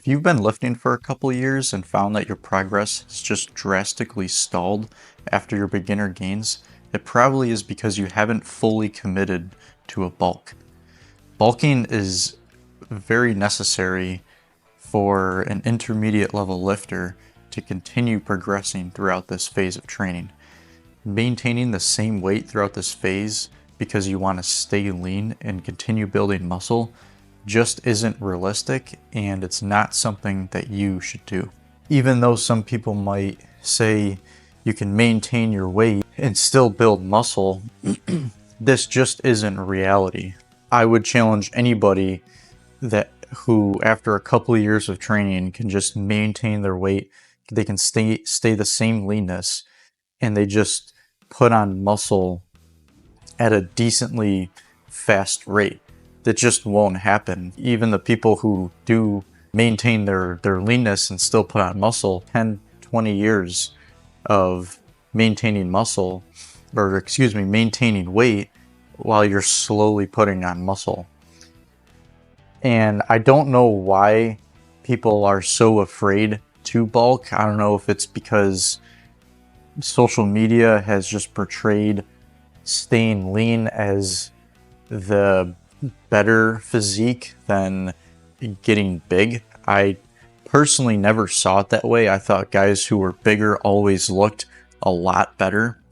If you've been lifting for a couple years and found that your progress has just drastically stalled after your beginner gains, it probably is because you haven't fully committed to a bulk. Bulking is very necessary for an intermediate level lifter to continue progressing throughout this phase of training. Maintaining the same weight throughout this phase because you want to stay lean and continue building muscle just isn't realistic, and it's not something that you should do. Even though some people might say you can maintain your weight and still build muscle, this just isn't reality. I would challenge anybody who after a couple of years of training can just maintain their weight, they can stay the same leanness, and they just put on muscle at a decently fast rate. That just won't happen. Even the people who do maintain their leanness and still put on muscle, 10, 20 years of maintaining muscle, or excuse me, maintaining weight while you're slowly putting on muscle. And I don't know why people are so afraid to bulk. I don't know if it's because social media has just portrayed staying lean as the better physique than getting big. I personally never saw it that way. I thought guys who were bigger always looked a lot better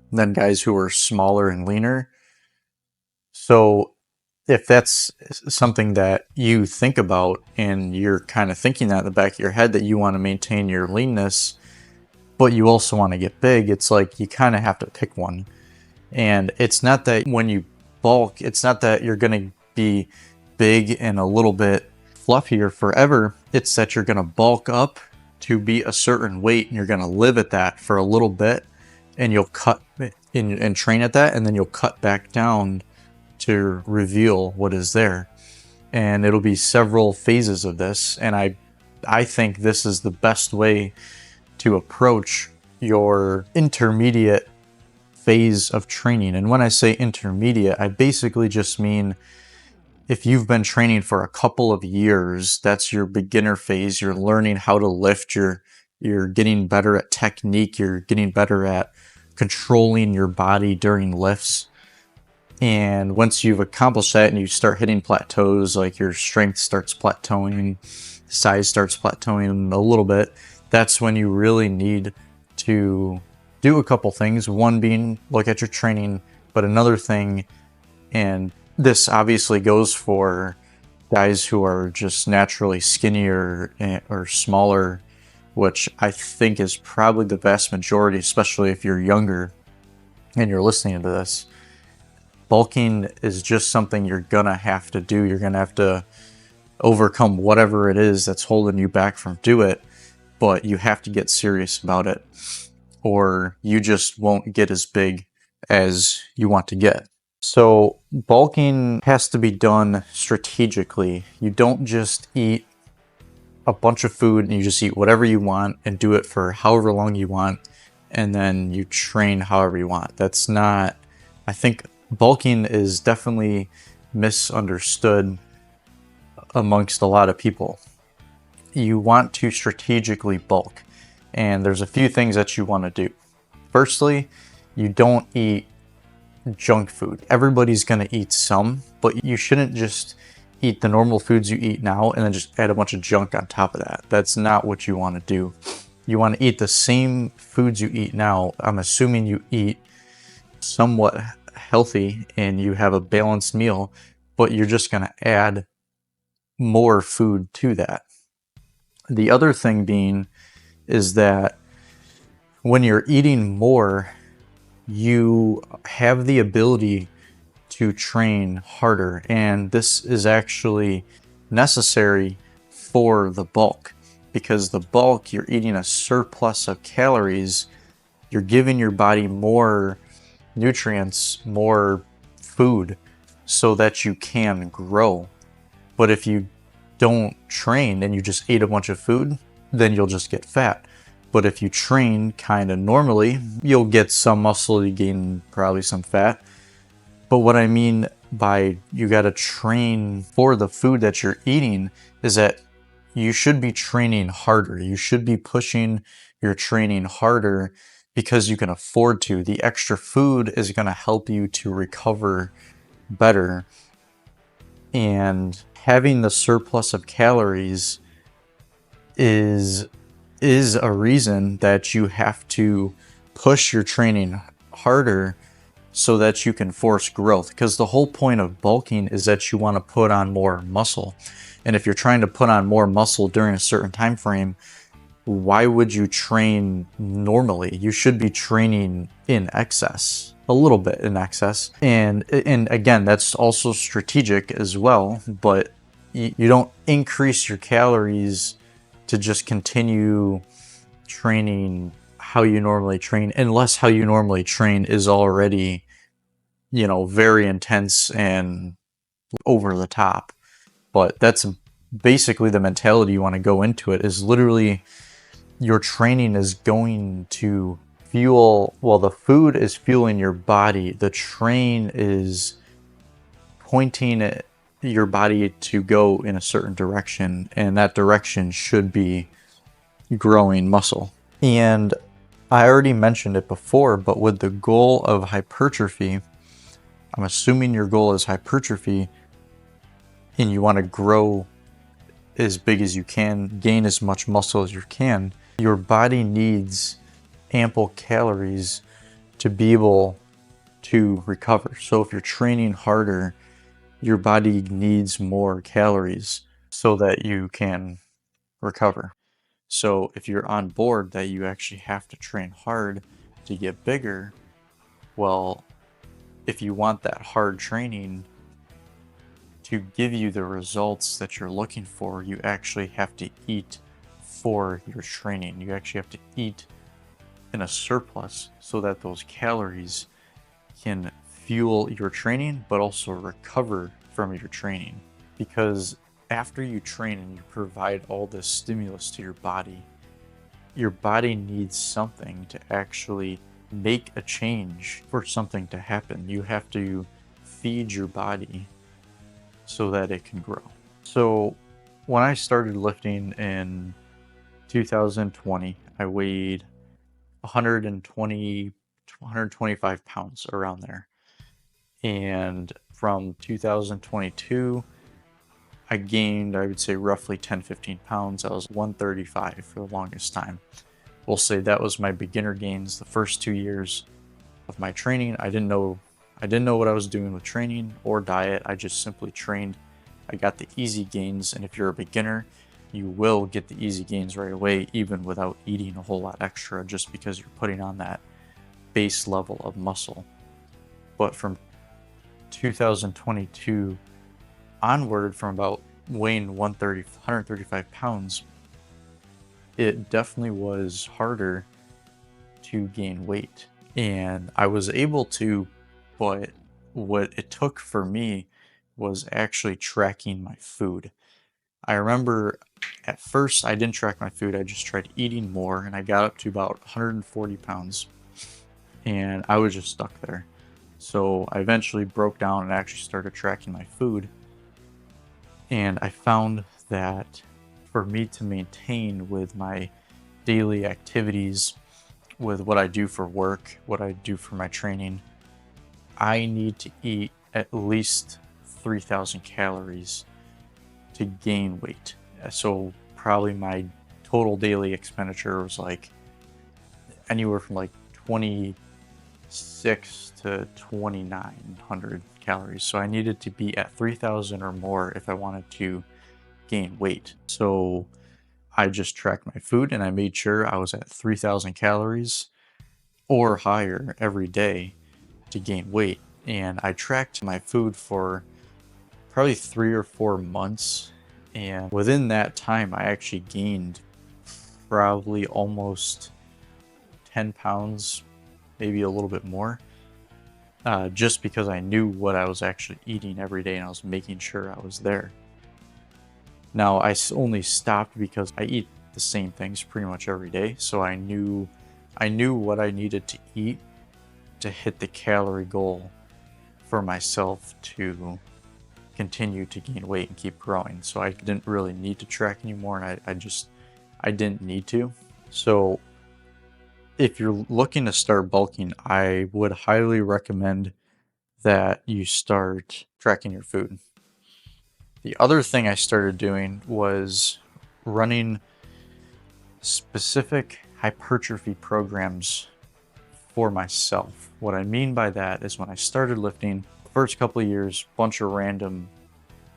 than guys who were smaller and leaner. So if that's something that you think about and you're kind of thinking that in the back of your head that you want to maintain your leanness, but you also want to get big, it's like you kind of have to pick one. And it's not that when you bulk, it's not that you're going to be big and a little bit fluffier forever. It's that you're going to bulk up to be a certain weight and you're going to live at that for a little bit, and you'll cut and train at that, and then you'll cut back down to reveal what is there. And it'll be several phases of this, and I think this is the best way to approach your intermediate phase of training. And when I say intermediate, I basically just mean if you've been training for a couple of years, that's your beginner phase. You're learning how to lift, you're getting better at technique, you're getting better at controlling your body during lifts. And once you've accomplished that and you start hitting plateaus, like your strength starts plateauing, size starts plateauing a little bit, that's when you really need to do a couple things. One being look at your training, but another thing, and this obviously goes for guys who are just naturally skinnier or smaller, which I think is probably the vast majority, especially if you're younger and you're listening to this. Bulking is just something you're gonna have to do. You're gonna have to overcome whatever it is that's holding you back from do it, but you have to get serious about it, or you just won't get as big as you want to get. So bulking has to be done strategically. You don't just eat a bunch of food and you just eat whatever you want and do it for however long you want, and then you train however you want. That's not, I think bulking is definitely misunderstood amongst a lot of people. You want to strategically bulk, and there's a few things that you want to do. Firstly, you don't eat junk food. Everybody's going to eat some, but you shouldn't just eat the normal foods you eat now and then just add a bunch of junk on top of that. That's not what you want to do. You want to eat the same foods you eat now. I'm assuming you eat somewhat healthy and you have a balanced meal, but you're just going to add more food to that. The other thing being is that when you're eating more, you have the ability to train harder, and this is actually necessary for the bulk, because the bulk, you're eating a surplus of calories, you're giving your body more nutrients, more food, so that you can grow. But if you don't train and you just ate a bunch of food, then you'll just get fat. But if you train kind of normally, you'll get some muscle, you gain probably some fat. But what I mean by you got to train for the food that you're eating is that you should be training harder. You should be pushing your training harder because you can afford to. The extra food is going to help you to recover better. And having the surplus of calories is a reason that you have to push your training harder so that you can force growth, because the whole point of bulking is that you want to put on more muscle. And if you're trying to put on more muscle during a certain time frame, why would you train normally? You should be training in excess, a little bit in excess. And again, that's also strategic as well, but you don't increase your calories to just continue training how you normally train, unless how you normally train is already, very intense and over the top. But that's basically the mentality you want to go into it, is literally your training is going to fuel, well, the food is fueling your body. The train is pointing your body to go in a certain direction, and that direction should be growing muscle. And I already mentioned it before, but with the goal of hypertrophy, I'm assuming your goal is hypertrophy and you want to grow as big as you can, gain as much muscle as you can. Your body needs ample calories to be able to recover. So if you're training harder, your body needs more calories so that you can recover. So if you're on board that you actually have to train hard to get bigger, well, if you want that hard training to give you the results that you're looking for, you actually have to eat for your training. You actually have to eat in a surplus so that those calories can fuel your training, but also recover from your training. Because after you train and you provide all this stimulus to your body needs something to actually make a change, for something to happen. You have to feed your body so that it can grow. So when I started lifting in 2020, I weighed 120, 125 pounds, around there. And from 2022, I gained, I would say, roughly 10, 15 pounds. I was 135 for the longest time. We'll say that was my beginner gains. The first 2 years of my training, I didn't know what I was doing with training or diet. I just simply trained. I got the easy gains, and if you're a beginner, you will get the easy gains right away, even without eating a whole lot extra, just because you're putting on that base level of muscle. But from 2022 onward, from about weighing 135 pounds, it definitely was harder to gain weight. And I was able to, but what it took for me was actually tracking my food. I remember at first I didn't track my food, I just tried eating more, and I got up to about 140 pounds, and I was just stuck there. So I eventually broke down and actually started tracking my food, and I found that for me to maintain with my daily activities, with what I do for work, what I do for my training, I need to eat at least 3,000 calories to gain weight. So probably my total daily expenditure was like anywhere from like 26 to 2,900 calories. So I needed to be at 3,000 or more if I wanted to gain weight. So I just tracked my food and I made sure I was at 3,000 calories or higher every day to gain weight. And I tracked my food for probably 3 or 4 months. And within that time, I actually gained probably almost 10 pounds, maybe a little bit more, just because I knew what I was actually eating every day and I was making sure I was there. Now, I only stopped because I eat the same things pretty much every day, so I knew what I needed to eat to hit the calorie goal for myself to continue to gain weight and keep growing. So I didn't really need to track anymore, and I didn't need to. So if you're looking to start bulking, I would highly recommend that you start tracking your food. The other thing I started doing was running specific hypertrophy programs for myself. What I mean by that is when I started lifting, the first couple of years, bunch of random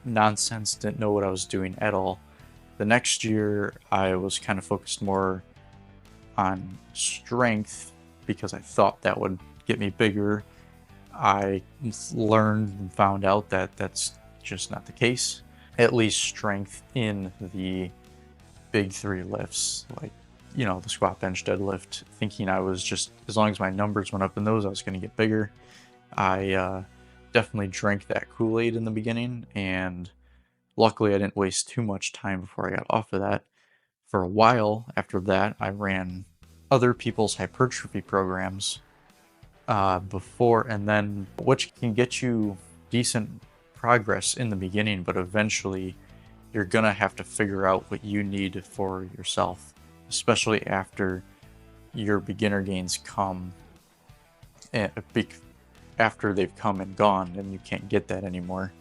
nonsense, didn't know what I was doing at all. The next year, I was kind of focused more on strength because I thought that would get me bigger. I learned and found out that that's just not the case. At least strength in the big three lifts, like, you know, the squat, bench, deadlift, thinking I was just, as long as my numbers went up in those, I was going to get bigger. I definitely drank that Kool-Aid in the beginning, and luckily I didn't waste too much time before I got off of that. For a while after that, I ran other people's hypertrophy programs before and then, which can get you decent progress in the beginning, but eventually you're gonna have to figure out what you need for yourself, especially after your beginner gains come, after they've come and gone and you can't get that anymore.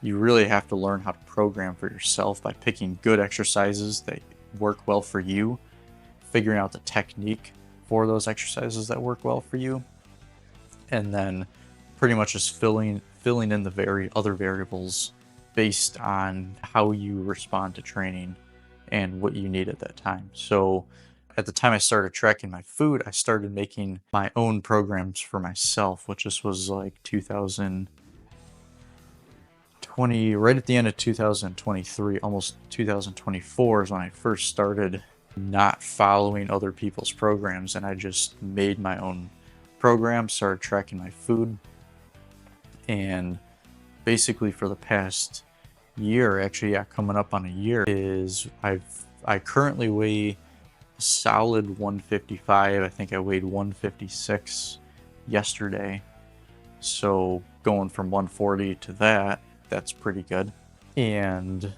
You really have to learn how to program for yourself by picking good exercises that work well for you, figuring out the technique for those exercises that work well for you, and then pretty much just filling in the other variables based on how you respond to training and what you need at that time. So at the time I started tracking my food, I started making my own programs for myself, which this was like 2020, right at the end of 2023, almost 2024 is when I first started not following other people's programs, and I just made my own program, started tracking my food. And basically for the past year, actually, yeah, coming up on a year, is I currently weigh a solid 155. I think I weighed 156 yesterday. So going from 140 to that's pretty good. And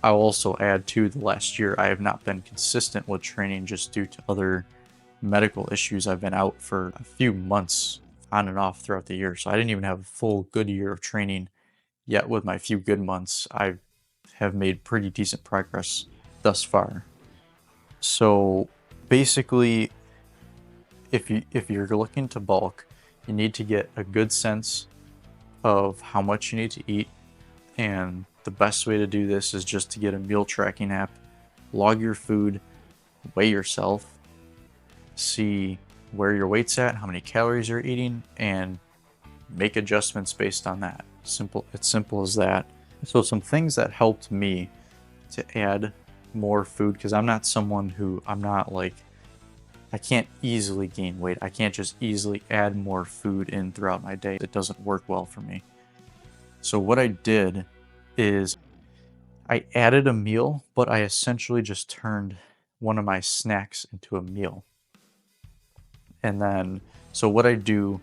I'll also add to the last year, I have not been consistent with training just due to other medical issues. I've been out for a few months on and off throughout the year. So I didn't even have a full good year of training yet. With my few good months, I have made pretty decent progress thus far. So basically, if you're looking to bulk, you need to get a good sense of how much you need to eat. And the best way to do this is just to get a meal tracking app, log your food, weigh yourself, see where your weight's at, how many calories you're eating, and make adjustments based on that. It's simple as that. So some things that helped me to add more food, because I'm not like, I can't easily gain weight. I can't just easily add more food in throughout my day. It doesn't work well for me. So what I did is I added a meal, but I essentially just turned one of my snacks into a meal. And then, so what I do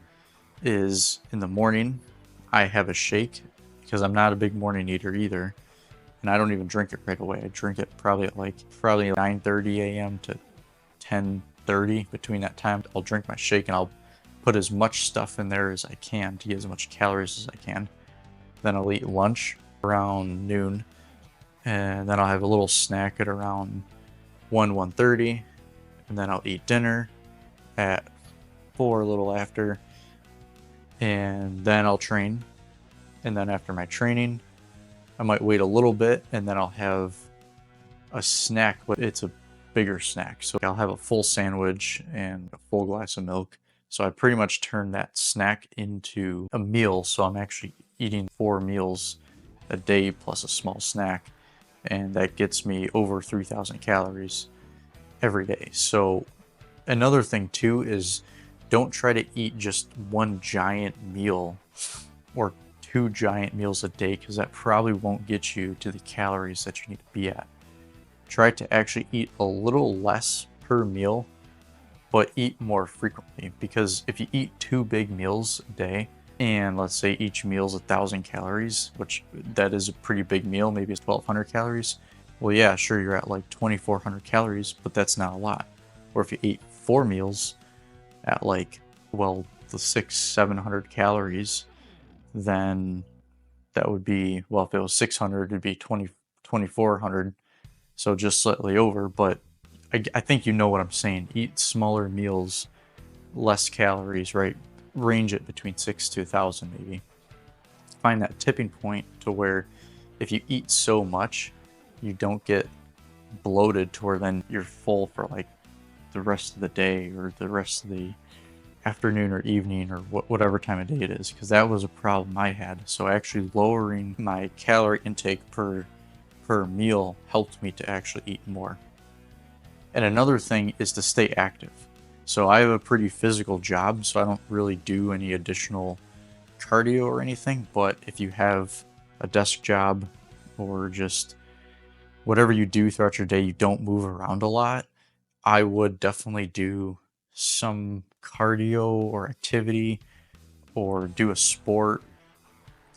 is in the morning, I have a shake because I'm not a big morning eater either. And I don't even drink it right away. I drink it probably at like 9:30 a.m. to 10:30. Between that time, I'll drink my shake and I'll put as much stuff in there as I can to get as much calories as I can. Then I'll eat lunch around noon, and then I'll have a little snack at around 1:30, and then I'll eat dinner at 4, a little after, and then I'll train. And then after my training, I might wait a little bit, and then I'll have a snack, but it's a bigger snack. So I'll have a full sandwich and a full glass of milk. So I pretty much turn that snack into a meal. So I'm actually eating 4 meals a day plus a small snack, and that gets me over 3,000 calories every day. So another thing too is don't try to eat just one giant meal or 2 giant meals a day, because that probably won't get you to the calories that you need to be at. Try to actually eat a little less per meal, but eat more frequently, because if you eat 2 big meals a day, and let's say each meal is 1,000 calories, which that is a pretty big meal, maybe it's 1,200 calories. Well, yeah, sure, you're at like 2,400 calories, but that's not a lot. Or if you ate 4 meals at like, well, the 700 calories, then that would be, well, if it was 600, it'd be 2,400, so just slightly over. But I think you know what I'm saying. Eat smaller meals, less calories, right? Range it between 6 to 1,000 maybe. Find that tipping point to where if you eat so much, you don't get bloated to where then you're full for like the rest of the day or the rest of the afternoon or evening or whatever time of day it is, because that was a problem I had. So actually lowering my calorie intake per meal helped me to actually eat more. And another thing is to stay active. So I have a pretty physical job, so I don't really do any additional cardio or anything. But if you have a desk job or just whatever you do throughout your day, you don't move around a lot, I would definitely do some cardio or activity or do a sport.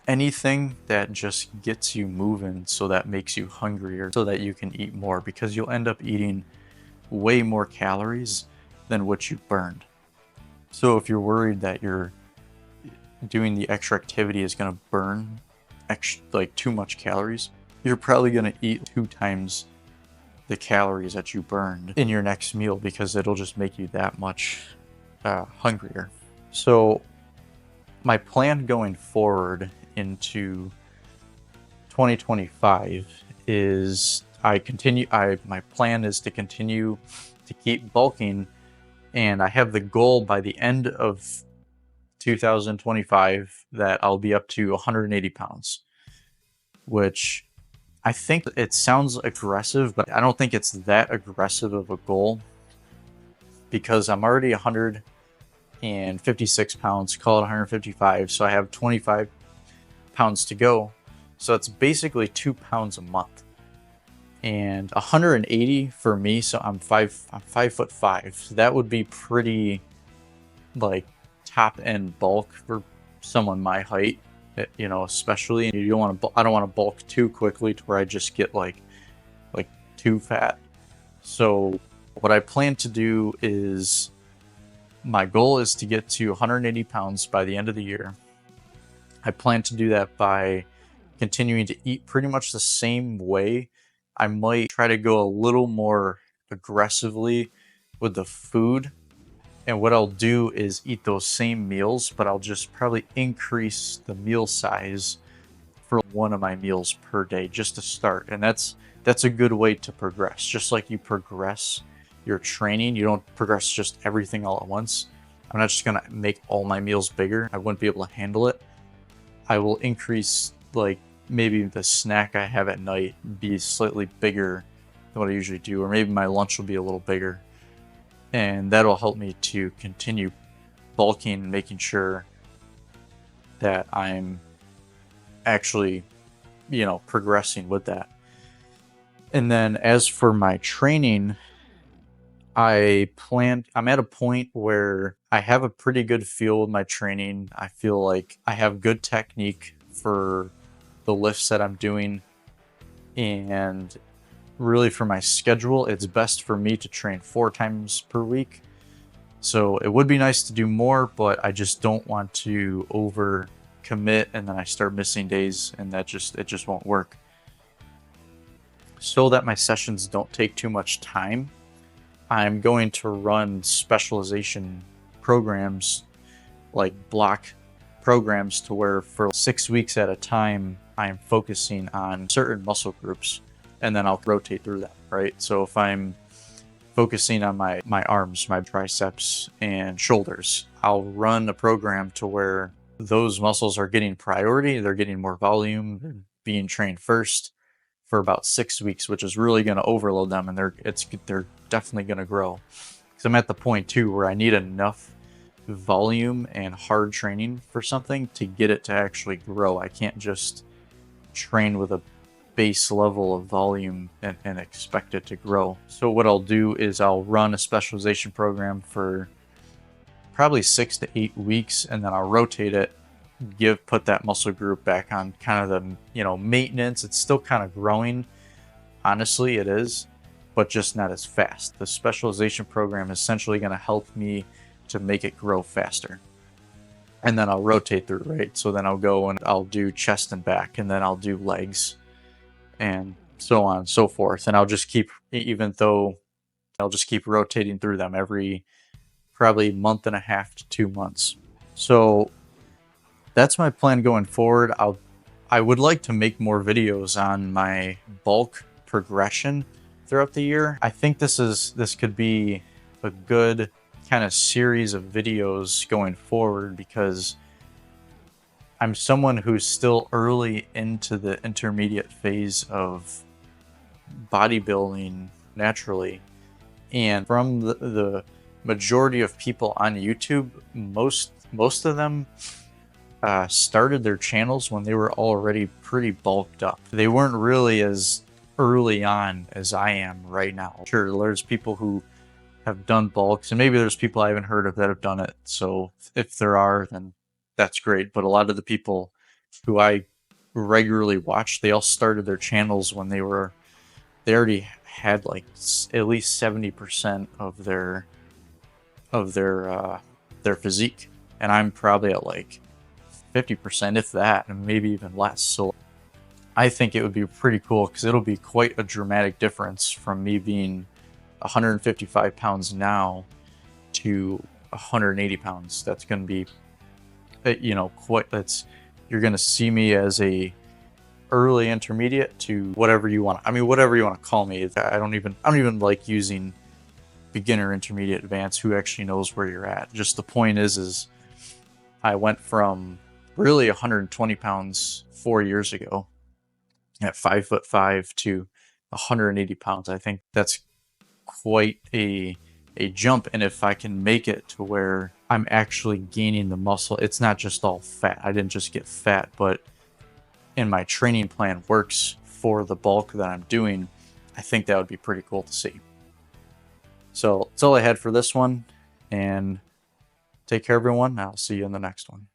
Anything that just gets you moving, so that makes you hungrier so that you can eat more, because you'll end up eating way more calories than what you burned. So if you're worried that you're doing the extra activity is going to burn like too much calories, you're probably going to eat 2 times the calories that you burned in your next meal, because it'll just make you that much hungrier. So my plan going forward into 2025 is my plan is to continue to keep bulking, and I have the goal by the end of 2025 that I'll be up to 180 pounds, which I think it sounds aggressive, but I don't think it's that aggressive of a goal, because I'm already 156 pounds, call it 155, so I have 25 pounds to go. So it's basically 2 pounds a month. And 180 for me, so I'm 5'5", so that would be pretty like top end bulk for someone my height, you know, especially. You don't want to, I don't want to bulk too quickly to where I just get like too fat. So what I plan to do is, my goal is to get to 180 pounds by the end of the year. I plan to do that by continuing to eat pretty much the same way. I might try to go a little more aggressively with the food. And what I'll do is eat those same meals, but I'll just probably increase the meal size for one of my meals per day just to start. And that's a good way to progress. Just like you progress your training, you don't progress just everything all at once. I'm not just going to make all my meals bigger. I wouldn't be able to handle it. I will increase, like, maybe the snack I have at night be slightly bigger than what I usually do, or maybe my lunch will be a little bigger. And that'll help me to continue bulking and making sure that I'm actually, you know, progressing with that. And then as for my training, I'm at a point where I have a pretty good feel with my training. I feel like I have good technique for the lifts that I'm doing, and really for my schedule, it's best for me to train 4 times per week. So it would be nice to do more, but I just don't want to over commit and then I start missing days, and it just won't work. So that my sessions don't take too much time, I'm going to run specialization programs, like block programs, to where for 6 weeks at a time, I'm focusing on certain muscle groups, and then I'll rotate through them, right? So if I'm focusing on my arms, my triceps and shoulders, I'll run a program to where those muscles are getting priority, they're getting more volume, they're being trained first for about 6 weeks, which is really going to overload them, and they're definitely going to grow. Because I'm at the point too where I need enough volume and hard training for something to get it to actually grow. I can't just train with a base level of volume and expect it to grow. So what I'll do is I'll run a specialization program for probably 6 to 8 weeks, and then I'll rotate it put that muscle group back on kind of the, you know, maintenance. It's still kind of growing. Honestly, it is, but just not as fast. The specialization program is essentially going to help me to make it grow faster. And then I'll rotate through, right? So then I'll go and I'll do chest and back, and then I'll do legs, and so on and so forth. And I'll just keep, even though I'll just keep rotating through them every probably month and a half to 2 months. So that's my plan going forward. I would like to make more videos on my bulk progression throughout the year. I think this could be a good kind of series of videos going forward, because I'm someone who's still early into the intermediate phase of bodybuilding naturally. And from the majority of people on YouTube, most of them started their channels when they were already pretty bulked up. They weren't really as early on as I am right now. Sure, there's people who have done bulks, and maybe there's people I haven't heard of that have done it. So if there are, then that's great. But a lot of the people who I regularly watch, they all started their channels when they already had like at least 70% of their physique, and I'm probably at like 50%, if that, and maybe even less. So I think it would be pretty cool, because it'll be quite a dramatic difference from me being 155 pounds now to 180 pounds. That's going to be, you know, you're going to see me as a early intermediate to whatever you want. I mean, whatever you want to call me. I don't even like using beginner, intermediate, advanced. Who actually knows where you're at? Just the point is I went from really 120 pounds 4 years ago at 5'5" to 180 pounds. I think that's quite a jump. And if I can make it to where I'm actually gaining the muscle, it's not just all fat. I didn't just get fat, but and my training plan works for the bulk that I'm doing, I think that would be pretty cool to see. So that's all I had for this one, and take care everyone. I'll see you in the next one.